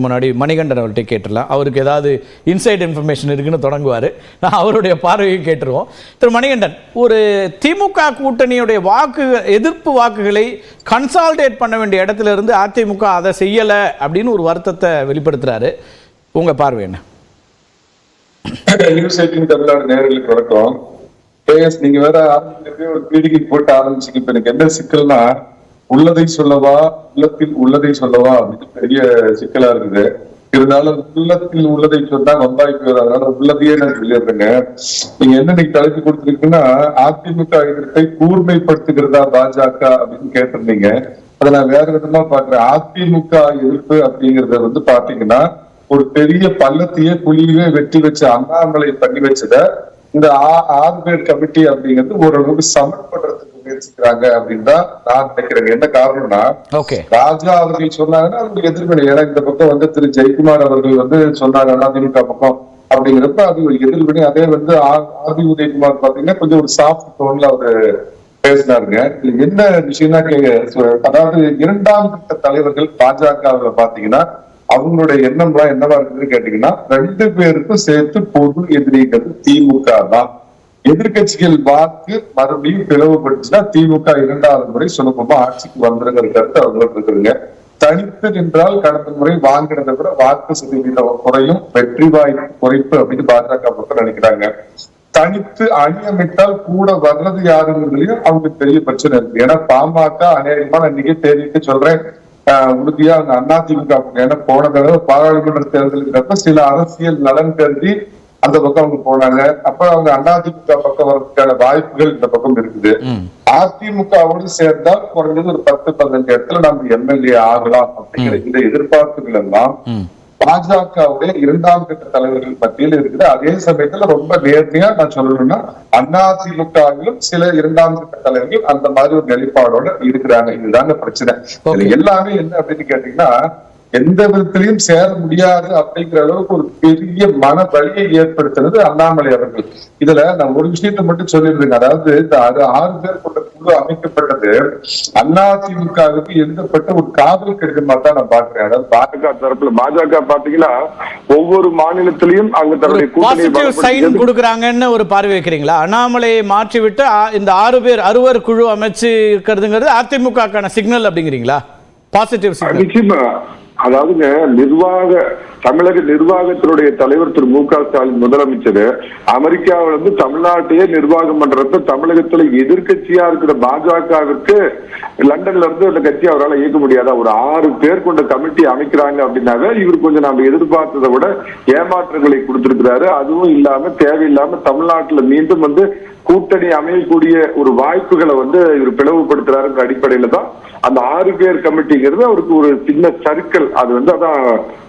முன்னாடி மணிகண்டன் அவர்கிட்ட கேட்டுடலாம். அவருக்கு ஏதாவது இன்சைட் இன்ஃபர்மேஷன் இருக்குன்னு தொடங்குவார். நான் அவருடைய பார்வையை கேட்டுருவோம். திரு மணிகண்டன், ஒரு திமுக கூட்டணியுடைய எதிர்ப்பு வாக்குகளை கன்சால்டேட் பண்ண வேண்டிய இடத்துல இருந்து அதிமுக அதை செய்யலை அப்படின்னு ஒரு வருத்தத்தை வெளிப்படுத்துறாரு. உங்க பார்வை என்ன? தமிழ்நாடு நேயர்களுக்கு வணக்கம். நீங்க வேற ஆரம்பிச்சிருக்க ஒரு பீடிகை போட்டு ஆரம்பிச்சுங்க. இப்ப எனக்கு என்ன சிக்கல்னா, உள்ளதை சொல்லவா உள்ளத்தில் உள்ளதை சொல்லவா அப்படின்னு பெரிய சிக்கலா இருக்குது. இருந்தாலும் உள்ளத்தில் உள்ளதை சொன்னா வம்பாய்க்கு அதனால உள்ளதையே நான் சொல்லிடுறேங்க. நீங்க என்ன நீங்க தலைப்பு கொடுத்திருக்கீங்கன்னா, அதிமுக எதிர்ப்பை கூர்மைப்படுத்துகிறதா பாஜக அப்படின்னு கேட்டிருந்தீங்க. அதை நான் வேற விதமா பாக்குறேன். அதிமுக எதிர்ப்பு அப்படிங்கறத பாத்தீங்கன்னா, ஒரு பெரிய பள்ளத்தையே புலியவே வெட்டி வச்ச அண்ணாமலை பண்ணி வச்சத இந்த 6 பேர் கமிட்டி அப்படிங்கிறது ஓரளவுக்கு சமன்படுறதுக்கு முயற்சிக்கிறாங்க அப்படின்னு தான் நான் நினைக்கிறேன். என்ன காரணம்னா, ராஜா அவர்கள் சொன்னாங்கன்னா அதுக்கு எதிர்வினை. ஏன்னா இந்த பக்கம் திரு ஜெயக்குமார் அவர்கள் சொன்னாங்கன்னா திமுக பக்கம் அப்படிங்கிறப்ப அது ஒரு எதிர்வினை. அதே ஆர் பி உதயகுமார் பாத்தீங்கன்னா கொஞ்சம் ஒரு சாஃப்ட் டோன்ல அவரு பேசினாருங்க. என்ன விஷயம்னா, அதாவது 2ஆம் கட்ட தலைவர்கள் பாஜகவுல பாத்தீங்கன்னா அவங்களுடைய எண்ணம்லாம் என்னவா இருக்குன்னு கேட்டீங்கன்னா, 2 பேருக்கும் சேர்த்து பொது எதிரிகள் திமுக தான். எதிர்கட்சிகள் வாக்கு மறுபடியும் பிளவுபட்டுச்சுன்னா திமுக 2வது முறை சுலபமா ஆட்சிக்கு வந்துருங்கிற கருத்து அவங்களுக்கு இருக்குதுங்க. தனித்து நின்றால் கடந்த முறை வாங்கினதை விட வாக்கு சதவீதம் குறையும், வெற்றி வாய்ப்பு குறைப்பு அப்படின்னு பாஜக பக்கம் நினைக்கிறாங்க. தனித்து அணி அமைத்தால் கூட வர்றது யாருங்கிறதுலயும் அவங்களுக்கு பெரிய பிரச்சனை இருக்கு. ஏன்னா பாமக அநேகமா நான் இன்னைக்கு தேதிக்கு சொல்றேன் உறுதியா அவங்க அதிமுக. ஏன்னா போன தடவை பாராளுமன்ற தேர்தலுங்கிறப்ப சில அரசியல் நலன் கருதி அந்த பக்கம் அவங்க போனாங்க. அப்ப அவங்க அதிமுக பக்கம் வர்றதுக்கான வாய்ப்புகள் இந்த பக்கம் இருக்குது. அதிமுகவோடு சேர்ந்தால் குறைஞ்சது ஒரு 10-15 இடத்துல நம்ம எம்எல்ஏ ஆகலாம் அப்படிங்கிற இந்த எதிர்பார்ப்புகள் எல்லாம் பாஜகவுடைய 2ஆம் கட்ட தலைவர்கள் மத்தியில் இருக்குது. அதே சமயத்துல ரொம்ப நேர்மையா நான் சொல்லணும்னா, அதிமுகவிலும் சில 2ஆம் கட்ட தலைவர்கள் அந்த மாதிரி ஒரு நிலைப்பாடோட இருக்கிறாங்க. இதுதாங்க பிரச்சனை. எல்லாமே என்ன அப்படின்னு கேட்டீங்கன்னா, எந்த விதத்திலையும் சேர முடியாது அப்படிங்கிற அளவுக்கு ஒரு பெரிய மன வலியை ஏற்படுத்துறது அண்ணாமலை அவர்கள். இதுல நான் ஒரு விஷயத்த மட்டும் சொல்லிடுறேங்க. அதாவது இந்த 6 பேர் கொண்ட குழு அமைக்கப்பட்டது அதிமுகவுக்கு எழுதப்பட்ட ஒரு காதல் கடிதமா தான் நான் பாக்குறேன். அதாவது பாஜக தரப்புல பாஜக பாத்தீங்கன்னா ஒவ்வொரு மாநிலத்திலையும் அங்க தன்னுடைய பாசிட்டிவ் சைன் கொடுக்கறாங்கன்னு ஒரு பார்வை வைக்கிறீங்களா? அண்ணாமலையை மாற்றி விட்டு இந்த 6 பேர் அறுவர் குழு அமைச்சு இருக்கிறதுங்கிறது அதிமுகக்கான சிக்னல் அப்படிங்கிறீங்களா? Positive signal. அதாவதுங்க, தமிழக நிர்வாகத்தினுடைய தலைவர் திரு மு.க. ஸ்டாலின் முதலமைச்சர் அமெரிக்காவில தமிழ்நாட்டையே நிர்வாகம் பண்றப்ப தமிழகத்துல எதிர்கட்சியா இருக்கிற பாஜகவிற்கு லண்டன்ல இருந்து அந்த கட்சி அவரால் இயக்க முடியாதா? ஒரு 6 பேர் கொண்ட கமிட்டி அமைக்கிறாங்க அப்படின்னாவே இவர் கொஞ்சம் நம்ம எதிர்பார்த்ததை விட ஏமாற்றங்களை கொடுத்திருக்கிறாரு. அதுவும் இல்லாம தேவையில்லாம தமிழ்நாட்டுல மீண்டும் கூட்டணி அமையக்கூடிய ஒரு வாய்ப்புகளை இவர் பிளவுபடுத்துறாருன்ற அடிப்படையில தான் அந்த 6 பேர் கமிட்டிங்கிறது அவருக்கு ஒரு சின்ன சர்க்கிள். அது அதான்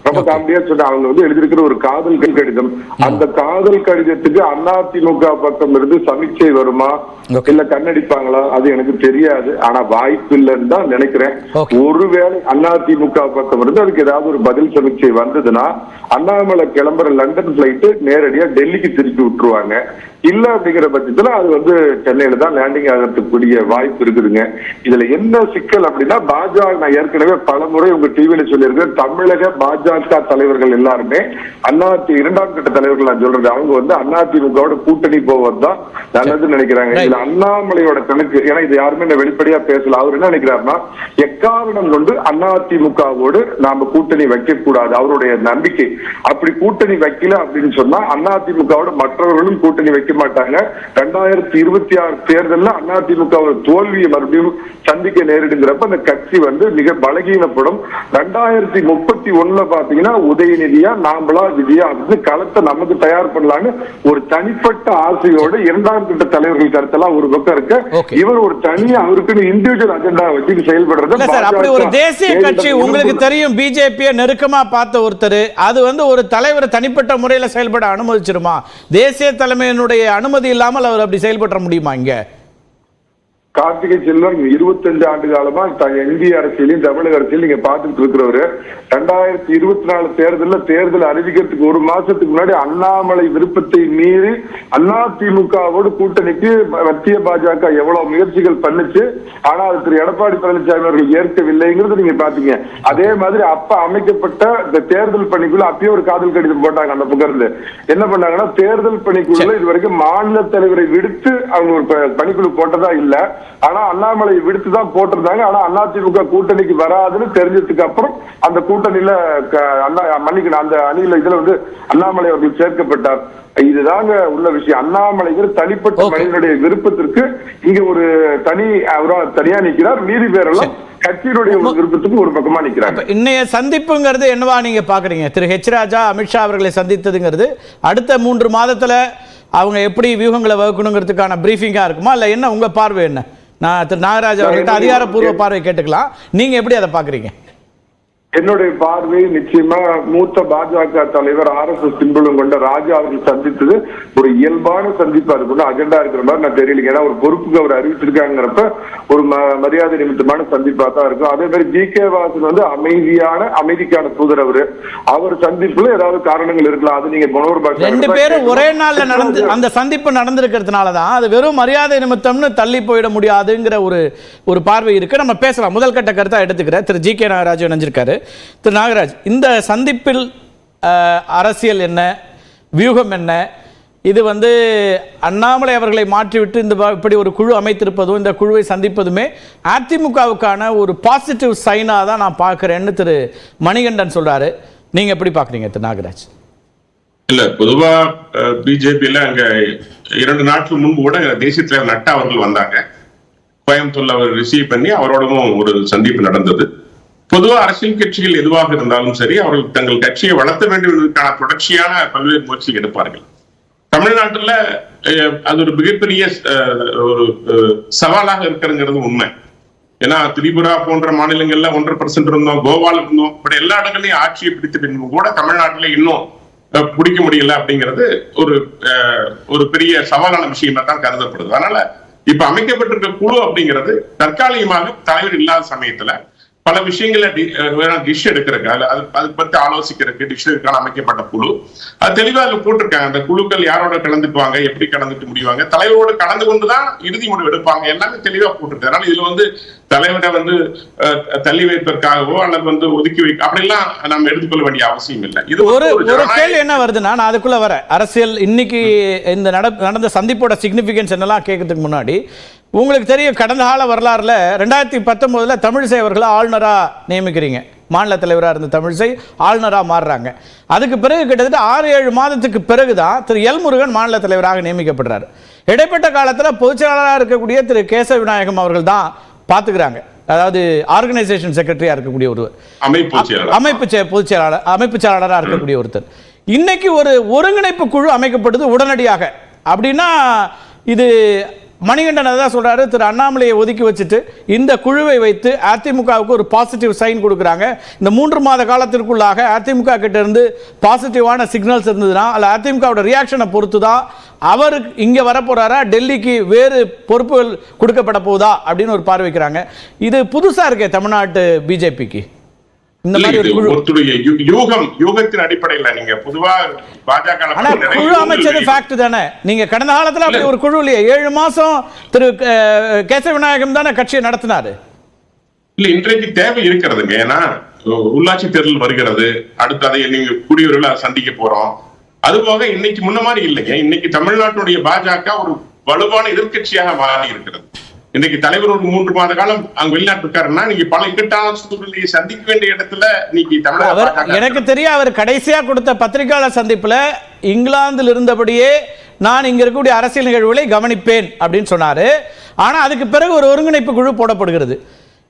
ரொம்ப காமெடியா சொன்ன அவங்க எழுதியிருக்கிற ஒரு காதல் கடிதம். அந்த காதல் கடிதத்துக்கு அதிமுக பக்கம் இருந்து சமீட்சை வருமா இல்ல கண்ணடிப்பாங்களா அது எனக்கு தெரியாது. ஆனா வாய்ப்பு இல்லைன்னு தான் நினைக்கிறேன். ஒருவேளை அதிமுக பக்கம் இருந்து அதுக்கு ஏதாவது ஒரு பதில் சமீட்சை வந்ததுன்னா அண்ணாமலை கிளம்புற லண்டன் பிளைட் நேரடியா டெல்லிக்கு திருப்பி விட்டுருவாங்க. இல்ல அப்படிங்கிற பட்சத்துல அது சென்னையில தான் லேண்டிங் ஆகிறதுக்குரிய வாய்ப்பு இருக்குதுங்க. இதுல என்ன சிக்கல் அப்படின்னா, பாஜக நான் ஏற்கனவே பல முறை உங்க டிவியில சொல்லியிருக்கேன், தமிழக பாஜக தலைவர்கள் எல்லாருமே 2ஆம் கட்ட தலைவர்கள் நான் சொல்றது அவங்க அதிமுகவோட கூட்டணி போவதுதான் நல்லதுன்னு நினைக்கிறாங்க. இதுல அண்ணாமலையோட கணக்கு, ஏன்னா இது யாருமே வெளிப்படையா பேசல. அவர் என்ன நினைக்கிறாருன்னா, எக்காரணம் கொண்டு அதிமுகவோடு நாம கூட்டணி வைக்க கூடாது. அவருடைய நம்பிக்கை அப்படி கூட்டணி வைக்கல அப்படின்னு சொன்னா அதிமுகவோட மற்றவர்களும் கூட்டணி வைக்க மாட்டாங்க. 2026 தேர்தலில் அதிமுக தோல்வியை மறுபடியும் சந்திக்க நேரிடுங்கிறப்ப அந்த கட்சி மிக பலகீனப்படும். 2031 பாத்தீங்கன்னா உதயநிதியா நாமளா விஜயா களத்தை நமக்கு தயார் பண்ணலான்னு ஒரு தனிப்பட்ட ஆசையோடு 2ஆம் கட்ட தலைவர்கள் கருத்தெல்லாம் ஒரு பக்கம் இருக்க, இவர் ஒரு தனியா அவருக்கு இண்டிவிஜுவல் அஜெண்டா வச்சு செயல்படுறது. அப்படி ஒரு தேசிய கட்சி உங்களுக்கு தெரியும், பிஜேபியை நெருக்கமா பார்த்த ஒருத்தர் அது ஒரு தலைவரை தனிப்பட்ட முறையில் செயல்பட அனுமதிச்சிருமா? தேசிய தலைமையினுடைய அனுமதி இல்லாமல் அவர் அப்படி செயல்பட முடியுமா? இங்க கார்த்திகை செல்வம் 25 ஆண்டு காலமா இந்திய அரசியலையும் தமிழக அரசியல் நீங்க பார்த்துட்டு இருக்கிறவரு. 2024 தேர்தல் அறிவிக்கிறதுக்கு ஒரு மாசத்துக்கு முன்னாடி அண்ணாமலை விருப்பத்தை மீறி அதிமுகவோடு கூட்டணிக்கு மத்திய பாஜக எவ்வளவு முயற்சிகள் பண்ணுச்சு. ஆனா அது திரு எடப்பாடி பழனிசாமி அவர்கள் ஏற்கவில்லைங்கிறது நீங்க பாத்தீங்க. அதே மாதிரி அப்ப அமைக்கப்பட்ட இந்த தேர்தல் பணிக்குள்ள அப்பயே ஒரு காதல் கடிதம் போட்டாங்க. அந்த புகர்ல என்ன பண்ணாங்கன்னா, தேர்தல் பணிக்குள்ள இதுவரைக்கும் மாநில தலைவரை விடுத்து அவங்க ஒரு பணிக்குழு போட்டதா இல்ல. ஆனா அண்ணாமலை விடுத்துதான் போட்டிருந்தாங்க. ஆனா அதிமுக கூட்டணிக்கு வராதுன்னு தெரிஞ்சதுக்கு அப்புறம் அந்த கூட்டணியில மன்னிக்கணும், அந்த அணியில இதுல அண்ணாமலை அவர்கள் சேர்க்கப்பட்டார். இதுதாங்க உள்ள விஷயம். அண்ணாமலைங்கிற தனிப்பட்ட மனிதனுடைய விருப்பத்திற்கு இங்க ஒரு தனியா நிக்கிறார். மீறி பேரெல்லாம் கட்சியினுடைய விருப்பத்துக்கு ஒரு பக்கமா நிக்கிறாங்க. இன்னைய சந்திப்புங்கிறது என்னவா நீங்க பாக்குறீங்க? திரு ஹெச் ராஜா அமித்ஷா அவர்களை சந்தித்ததுங்கிறது அடுத்த 3 மாதத்துல அவங்க எப்படி வியூகங்களை வகுக்கணுங்கிறதுக்கான பிரீஃபிங்கா இருக்குமா, இல்ல என்ன உங்க பார்வை என்ன? நான் திரு நாகராஜ் அவர்கிட்ட அதிகாரப்பூர்வ பார்வை கேட்டுக்கலாம். நீங்க எப்படி அதை பாக்குறீங்க? என்னுடைய பார்வை நிச்சயமா மூத்த பாஜக தலைவர் RSS சிம்பலும் கொண்ட ராஜா அவர்கள் சந்தித்தது ஒரு இயல்பான சந்திப்பா இருக்கணும். அஜெண்டா இருக்கிற மாதிரி நான் தெரியல. ஏன்னா ஒரு பொறுப்புக்கு அவர் அறிவிச்சிருக்காங்கிறப்ப ஒரு மரியாதை நிமித்தமான சந்திப்பா தான் இருக்கும். அதே மாதிரி GK வாசன் அமைதிக்கான தூதர் அவர் சந்திப்புல ஏதாவது காரணங்கள் இருக்கலாம். அது நீங்க மனோர் பாஷா 2 பேரும் ஒரே நாள்ல நடந்து அந்த சந்திப்பு நடந்திருக்கிறதுனாலதான் அது வெறும் மரியாதை நிமித்தம்னு தள்ளி போயிட முடியாதுங்கிற ஒரு பார்வை இருக்கு. நம்ம பேசலாம். முதல் கட்ட கருத்தா எடுத்துக்கிற திரு GK நாகராஜ் இணைஞ்சிருக்காரு. திரு நாகராஜ், இந்த சந்திப்பில் அரசியல் என்ன, வியூகம் என்ன? இது அண்ணாமலை அவர்களை மாற்றிவிட்டு இப்படி ஒரு குழு அமைத்திருப்பதும் இந்த குழுவை சந்திப்பதுமே அதிமுகவுக்கான ஒரு பாசிட்டிவ் சைனா தான் நான் பார்க்கிறேன்னு திரு மணிகண்டன் சொல்றாரு. நீங்க எப்படி பாக்குறீங்க திரு நாகராஜ்? இல்ல, பொதுவா பிஜேபியில அங்க 2 நாட்கள் முன்பு கூட தேசிய தலைவர் நட்டா அவர்கள் வந்தாங்க. கோயம்புத்தூர்ல அவர் ரிசீவ் பண்ணி அவரோடவும் ஒரு சந்திப்பு நடந்தது. பொதுவா அரசியல் கட்சிகள் எதுவாக இருந்தாலும் சரி, அவர்கள் தங்கள் கட்சியை வளர்த்த வேண்டும் என்பதற்கான தொடர்ச்சியான பல்வேறு முயற்சிகள் எடுப்பார்கள். தமிழ்நாட்டில் அது ஒரு மிகப்பெரிய ஒரு சவாலாக இருக்கிறது உண்மை. ஏன்னா திரிபுரா போன்ற மாநிலங்கள்ல 1% இருந்தோம், கோவால இருந்தோம், இப்படி எல்லா இடங்களையும் ஆட்சியை பிடித்த பின்பு கூட தமிழ்நாட்டில் இன்னும் பிடிக்க முடியல அப்படிங்கிறது ஒரு பெரிய சவாலான விஷயமா தான் கருதப்படுது. அதனால இப்ப அமைக்கப்பட்டிருக்க குழு அப்படிங்கிறது தற்காலிகமாக தலைவர் இல்லாத சமயத்துல பல விஷயங்களை டிஷ் எடுக்கிறதுக்கு அது பத்தி ஆலோசிக்கிறதுக்கு டிஷ்ஷுக்கான அமைக்கப்பட்ட குழு அது தெளிவா அதுல போட்டிருக்காங்க. அந்த குழுக்கள் யாரோட கலந்துக்குவாங்க, எப்படி கலந்துட்டு முடிவாங்க, தலைவரோட கலந்து கொண்டுதான் இறுதி முடிவு எடுப்பாங்க, எல்லாமே தெளிவா போட்டிருக்கு. அதனால இதுல தலைவரை தள்ளி வைப்பதற்காகவோ அல்லது ஒதுக்கி வைக்க அப்படிலாம் நம்ம எடுத்துக்கொள்ள வேண்டிய அவசியம் இல்லை. இது ஒரு கேள்வி என்ன வருதுன்னா, நான் அதுக்குள்ள வர அரசியல் இன்னைக்கு இந்த நடந்த சந்திப்போட சிக்னிபிகன்ஸ் என்னெல்லாம் கேட்கறதுக்கு முன்னாடி உங்களுக்கு தெரியும், கடந்த கால வரலாறுல 2019 தமிழிசை அவர்களை ஆளுநரா நியமிக்கிறீங்க. மாநில தலைவராக இருந்த தமிழிசை ஆளுநரா மாறுறாங்க. அதுக்கு பிறகு கிட்டத்தட்ட 6-7 மாதத்துக்கு பிறகுதான் திரு எல் முருகன் மாநில தலைவராக நியமிக்கப்படுறாரு. இடைப்பட்ட காலத்தில் பொதுச்செயலாளராக இருக்கக்கூடிய திரு கேசவ விநாயகம் அவர்கள் தான் பார்த்துக்கிறாங்க. அதாவது ஆர்கனைசேஷன் செக்ரட்டரியா இருக்கக்கூடிய ஒருவர், பொதுச் செயலாளர், அமைப்பு செயலாளராக இருக்கக்கூடிய ஒருத்தர். இன்னைக்கு ஒரு ஒருங்கிணைப்பு குழு அமைக்கப்படுது உடனடியாக. அப்படின்னா இது மணிகண்டன் அதான் சொல்றாரு, திரு அண்ணாமலையை ஒதுக்கி வச்சுட்டு இந்த குழுவை வைத்து அதிமுகவுக்கு ஒரு பாசிட்டிவ் சைன் கொடுக்குறாங்க. இந்த 3 மாத காலத்திற்குள்ளாக அதிமுக கிட்ட இருந்து பாசிட்டிவான சிக்னல்ஸ் இருந்ததுன்னா அல்ல அதிமுகவோட ரியாக்ஷனை பொறுத்து தான் அவர் இங்க வர போறாரா, டெல்லிக்கு வேறு பொறுப்புகள் கொடுக்கப்பட போகுதா அப்படின்னு ஒரு பார்வைக்கிறாங்க. இது புதுசா இருக்கே தமிழ்நாட்டு பிஜேபிக்கு. இந்த மாதிரி யூகத்தின் அடிப்படையில் நீங்க பொதுவா பாஜக குழு அமைச்சது ஃபேக்ட் தானே. நீங்க கடந்த காலத்துல அப்படி ஒரு குழு இல்லையே. 7 மாசம் திரு கேசவ விநாயகம் தானே கட்சியை நடத்தினாரு. இல்ல, இன்றைக்கு தேவை இருக்கிறதுங்க. ஏன்னா உள்ளாட்சி தேர்தல் வருகிறது, அடுத்து அதை நீங்க கூடியவர்களை சந்திக்க போறோம். அதுபோக இன்னைக்கு முன்ன மாதிரி இல்லைங்க. இன்னைக்கு தமிழ்நாட்டுடைய பாஜக ஒரு வலுவான எதிர்கட்சியாக மாறி இருக்கிறது. இன்னைக்கு தலைவர் ஒரு 3 மாத காலம் அங்க வெளிநாட்டு இருக்காருன்னா நீங்க பல இக்கட்டான சூழ்நிலையை சந்திக்க வேண்டிய இடத்துல இன்னைக்கு தமிழக எனக்கு தெரியும். அவர் கடைசியா கொடுத்த பத்திரிகையாளர் சந்திப்புல இங்கிலாந்தில் இருந்தபடியே நான் இங்க இருக்கக்கூடிய அரசியல் நிகழ்வுகளை கவனிப்பேன் அப்படின்னு சொன்னாரு. ஆனா அதுக்கு பிறகு ஒரு ஒருங்கிணைப்பு குழு போடப்படுகிறது.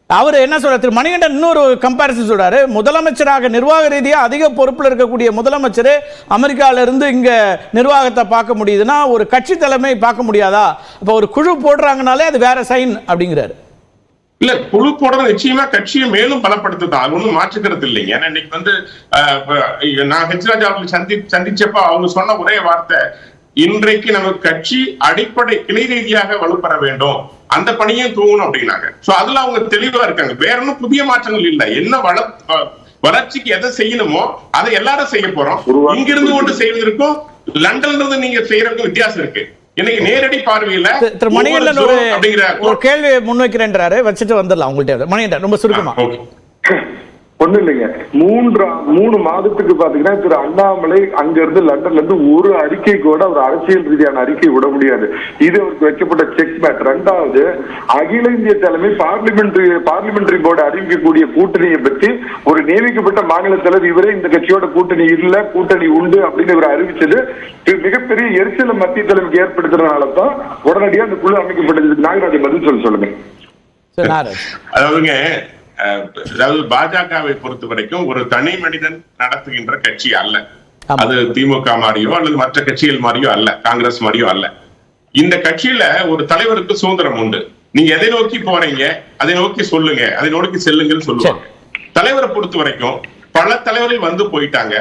அவர் என்ன சொல்றாரு, திரு மணிகண்டன் இன்னொரு கம்பாரிசன் சொல்றாரு, முதலமைச்சராக நிர்வாக ரீதியா அதிக பொறுப்புல இருக்கக்கூடிய முதலமைச்சர் அமெரிக்கால இருந்து இங்க நிர்வாகத்தை பார்க்க முடியுதுன்னா ஒரு கட்சி தலைமை பார்க்க முடியாதா? அப்ப ஒரு குழு போடுறாங்கனாலே அது வேற சைன் அப்படிங்கிறாரு. இல்ல, குழு போடுறது நிச்சயமா கட்சியை மேலும் பலப்படுத்துதான், அது ஒண்ணும் மாற்றுக்கிறது இல்லைங்க. ஏன்னா இன்னைக்கு நான் ஹெச் ராஜா அவர்கள் சந்திச்சப்ப அவங்க சொன்ன ஒரே வார்த்தை, இன்றைக்கு நமக்கு கட்சி அடிப்படை கிளை ரீதியாக வலுப்பெற வேண்டும், அந்த பணியும் தூங்கணும் அப்படின்னாங்க. சோ அதுல அவங்க தெளிவா இருக்காங்க. வேற ஒன்றும் புதிய மாற்றங்கள் இல்லை. என்ன வளர்ச்சிக்கு எதை செய்யணுமோ அதை எல்லாரும் செய்ய போறோம். இங்கிருந்து கொண்டு செய்வதற்கும் லண்டன்ல இருந்து நீங்க செய்யறதுக்கும் வித்தியாசம் இருக்கு. இன்னைக்கு நேரடி பார்வையில திரு மணிகண்டன் ஒரு கேள்வி முன்வைக்கிறேன்றாரு, வச்சுட்டு வந்துடலாம் உங்கள்கிட்ட. மணிகண்டன் ரொம்ப சுருக்கமா. ஒண்ணு இல்லைங்க, 3 மாதத்துக்கு பாத்தீங்கன்னா திரு அண்ணாமலை அங்க இருந்து லண்டன்ல இருந்து ஒரு அறிக்கை கூட ஒரு அரசியல் ரீதியான அறிக்கை விட முடியாது. இது அவருக்கு வைக்கப்பட்ட செக் பேட். 2வது, அகில இந்திய தலைமை பார்லிமெண்டரி போர்டு அறிவிக்கக்கூடிய கூட்டணியை பற்றி ஒரு நியமிக்கப்பட்ட மாநில தலைவர் இவரே இந்த கட்சியோட கூட்டணி இல்ல, கூட்டணி உண்டு அப்படின்னு இவர் அறிவிச்சது மிகப்பெரிய எரிச்சலை மத்திய தலைமைக்கு ஏற்படுத்துறதுனால தான் உடனடியாக அந்த குழு அமைக்கப்பட்டது. நாகராஜ் பதில் சொல்லுங்க. அதாவது பாஜகவை பொறுத்த வரைக்கும் ஒரு தனி மனிதன் நடத்துகின்ற கட்சி அல்ல. அது திமுக மாதிரியோ அல்லது மற்ற கட்சிகள் மாதிரியோ அல்ல, காங்கிரஸ் மாதிரியோ அல்ல. இந்த கட்சியில ஒரு தலைவருக்கு சுதந்திரம் உண்டு. நீங்க எதை நோக்கி போறீங்க அதை நோக்கி சொல்லுங்க, அதை நோக்கி செல்லுங்கன்னு சொல்லுவாங்க. தலைவரை பொறுத்த வரைக்கும் பல தலைவர்கள் வந்து போயிட்டாங்க.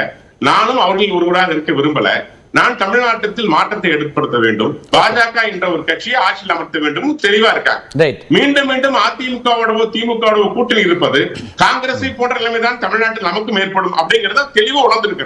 நானும் அவர்கள் ஒருவராக இருக்க விரும்பல. நான் தமிழ்நாட்டில் மாற்றத்தை ஏற்படுத்த வேண்டும், பாஜக என்ற ஒரு கட்சியை ஆட்சியில் அமர்த்த வேண்டும் தெளிவா இருக்காங்க. மீண்டும் மீண்டும் அதிமுகவோடவோ திமுகவோடவோ கூட்டணி இருப்பது காங்கிரஸை போன்ற நிலைமைதான் தமிழ்நாட்டில் நமக்கும் ஏற்படும் அப்படிங்கறத தெளிவா உணர்ந்திருக்கிறாங்க.